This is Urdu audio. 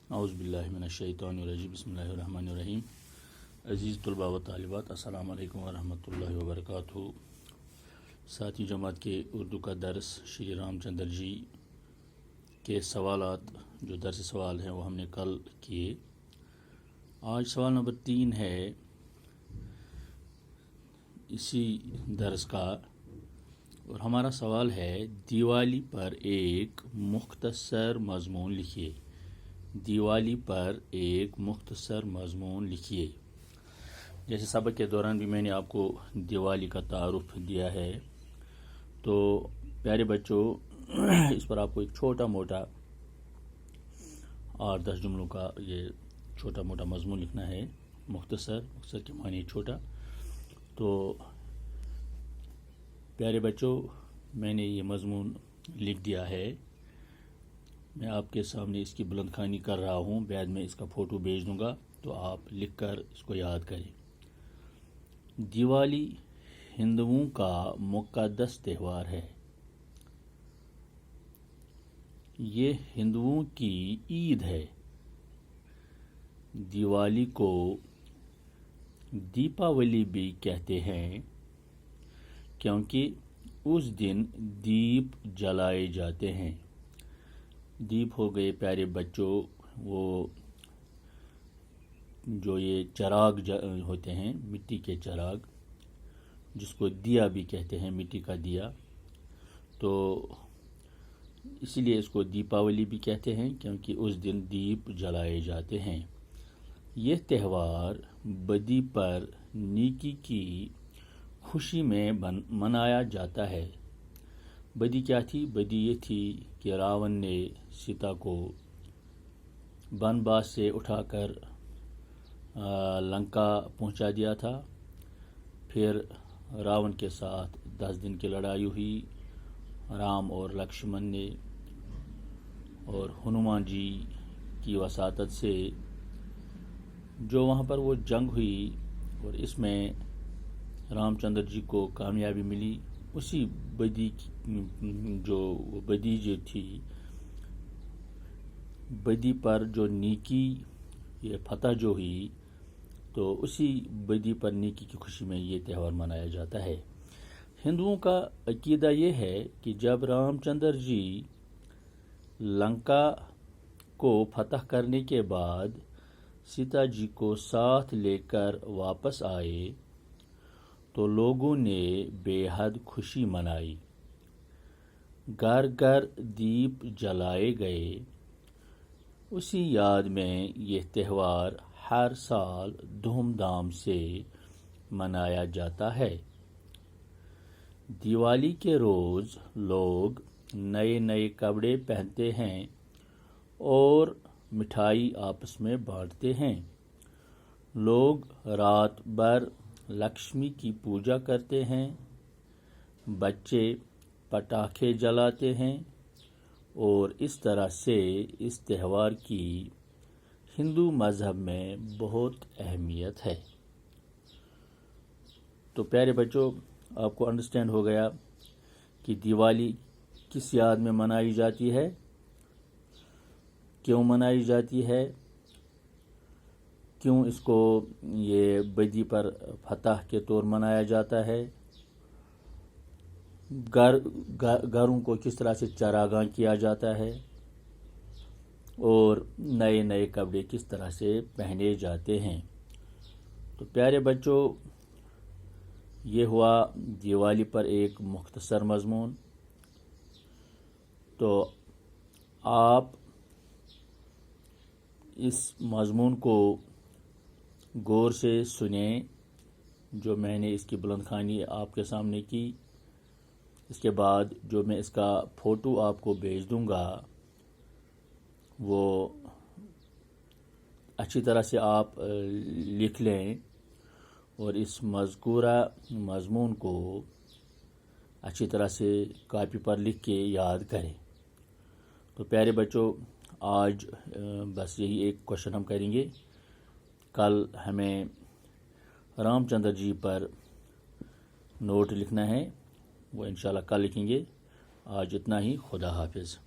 اعوذ باللہ من الشیطان الرجیم بسم اللہ الرحمن الرحیم۔ عزیز طلباء و طالبات، السلام علیکم ورحمۃ اللہ وبرکاتہ۔ ساتھی جماعت کے اردو کا درس شری رام چندر جی کے سوالات، جو درس سوال ہیں وہ ہم نے کل کیے۔ آج سوال نمبر 3 ہے اسی درس کا، اور ہمارا سوال ہے دیوالی پر ایک مختصر مضمون لکھیے۔ دیوالی پر ایک مختصر مضمون لکھیے۔ جیسے سبق کے دوران بھی میں نے آپ کو دیوالی کا تعارف دیا ہے، تو پیارے بچوں اس پر آپ کو ایک چھوٹا موٹا 8-10 جملوں کا یہ چھوٹا موٹا مضمون لکھنا ہے۔ مختصر کے معنی چھوٹا۔ تو پیارے بچوں میں نے یہ مضمون لکھ دیا ہے، میں آپ کے سامنے اس کی بلند خوانی کر رہا ہوں، بعد میں اس کا فوٹو بھیج دوں گا تو آپ لکھ کر اس کو یاد کریں۔ دیوالی ہندوؤں کا مقدس تہوار ہے۔ یہ ہندوؤں کی عید ہے۔ دیوالی کو دیپاولی بھی کہتے ہیں کیونکہ اس دن دیپ جلائے جاتے ہیں۔ دیپ ہو گئے پیارے بچوں وہ جو یہ چراغ ہوتے ہیں، مٹی کے چراغ، جس کو دیا بھی کہتے ہیں، مٹی کا دیا۔ تو اسی لیے اس کو دیپاولی بھی کہتے ہیں کیونکہ اس دن دیپ جلائے جاتے ہیں۔ یہ تہوار بدی پر نیکی کی خوشی میں منایا جاتا ہے۔ بدی کیا تھی؟ بدی یہ تھی کہ راون نے سیتا کو بنواس سے اٹھا کر لنکا پہنچا دیا تھا۔ پھر راون کے ساتھ 10 دن کی لڑائی ہوئی، رام اور لکشمن نے، اور ہنومان جی کی وساطت سے جو وہاں پر وہ جنگ ہوئی، اور اس میں رام چندر جی کو کامیابی ملی۔ اسی بدی جو تھی، بدی پر جو نیکی یہ فتح جو ہوئی، تو اسی بدی پر نیکی کی خوشی میں یہ تہوار منایا جاتا ہے۔ ہندوؤں کا عقیدہ یہ ہے کہ جب رام چندر جی لنکا کو فتح کرنے کے بعد سیتا جی کو ساتھ لے کر واپس آئے تو لوگوں نے بے حد خوشی منائی، گھر گھر دیپ جلائے گئے۔ اسی یاد میں یہ تہوار ہر سال دھوم دھام سے منایا جاتا ہے۔ دیوالی کے روز لوگ نئے نئے کپڑے پہنتے ہیں اور مٹھائی آپس میں بانٹتے ہیں۔ لوگ رات بھر لکشمی کی پوجا کرتے ہیں، بچے پٹاخے جلاتے ہیں، اور اس طرح سے اس تہوار کی ہندو مذہب میں بہت اہمیت ہے۔ تو پیارے بچوں آپ کو انڈرسٹینڈ ہو گیا کہ دیوالی کس یاد میں منائی جاتی ہے، کیوں منائی جاتی ہے، کیوں اس کو یہ بدی پر فتح کے طور منایا جاتا ہے، گھروں کو کس طرح سے چراغاں کیا جاتا ہے، اور نئے نئے کپڑے کس طرح سے پہنے جاتے ہیں۔ تو پیارے بچوں یہ ہوا دیوالی پر ایک مختصر مضمون۔ تو آپ اس مضمون کو غور سے سنیں جو میں نے اس کی بلند خوانی آپ کے سامنے کی۔ اس کے بعد جو میں اس کا فوٹو آپ کو بھیج دوں گا، وہ اچھی طرح سے آپ لکھ لیں اور اس مذکورہ مضمون کو اچھی طرح سے کاپی پر لکھ کے یاد کریں۔ تو پیارے بچوں آج بس یہی ایک کوشچن ہم کریں گے، کل ہمیں رام چندر جی پر نوٹ لکھنا ہے، وہ انشاءاللہ کل لکھیں گے۔ آج اتنا ہی، خدا حافظ۔